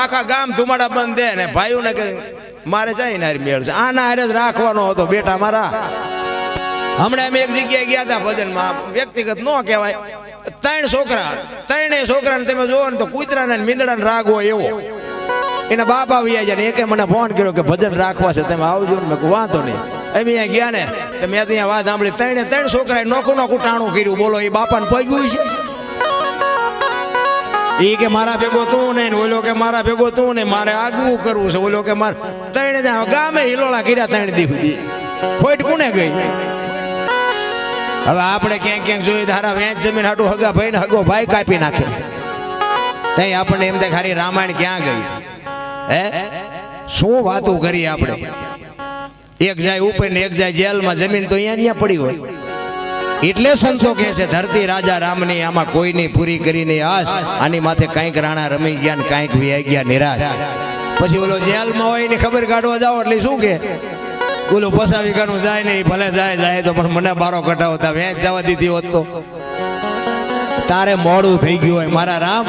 આખા ગામ ધુમાડા બંધ દે ને ભાઈઓને કે મારે જઈને હારી મેળ છે આના હારે જ રાખવાનો હતો બેટા મારા. હમણાં અમે એક જગ્યાએ ગયા હતા ભજનમાં, વ્યક્તિગત ન કહેવાય, 3 છોકરા, 3 છોકરાને તમે જોવો ને તો કૂતરાને મીંદડાને રાગ હોય એવો. એના બાપ આવી જાય ને એકે મને ફોન કર્યો કે ભજન રાખવા છે તમે આવજો ને. મેં વાંધો નહીં. અમે અહીંયા ગયા ને તો મેં ત્યાં વાત સાંભળી, 3 છોકરાએ નોખું ટાણું કર્યું. બોલો એ બાપાને પગ્યું છે. એ કે મારા ભેગો તું નહીં, ઓલો કે મારા ભેગો તું નહીં, મારે આગવું કરવું છે, ઓલો કે મારે 3 ગામે હિલોળા કર્યા 3 દિવસ. ખોટ કોને ગઈ? હવે આપણે ક્યાંક જોઈએ તારા વેચ જમીન હાટું હગા ભાઈ ને હગો ભાઈ કાપી નાખે. તઈ આપણને એમ થાય ખાલી રામાયણ ક્યાં ગઈ? હે શું વાતો કરી આપણે? એક જાય ઉપર ને એક જાય જેલમાં, જમીન તો અહીંયા પડી હોય. એટલે સંતો કહે છે ધરતી રાજા રામની, આમાં કોઈની પૂરી કરીને આશ, આની માથે કંઈક રાણા રમી ગયા ને કંઈક વી ગયા નિરાશ. પછી ઓલો જેલમાં હોય ને ખબર કાઢવા જાઓ એટલે શું કે ઓલું પસાવી કાનું જાય નહીં, ભલે જાય તો પણ મને બારો કઢાવતા વેચ જવા દીધી હોત તો તારે મોડું થઈ ગયું હોય મારા રામ.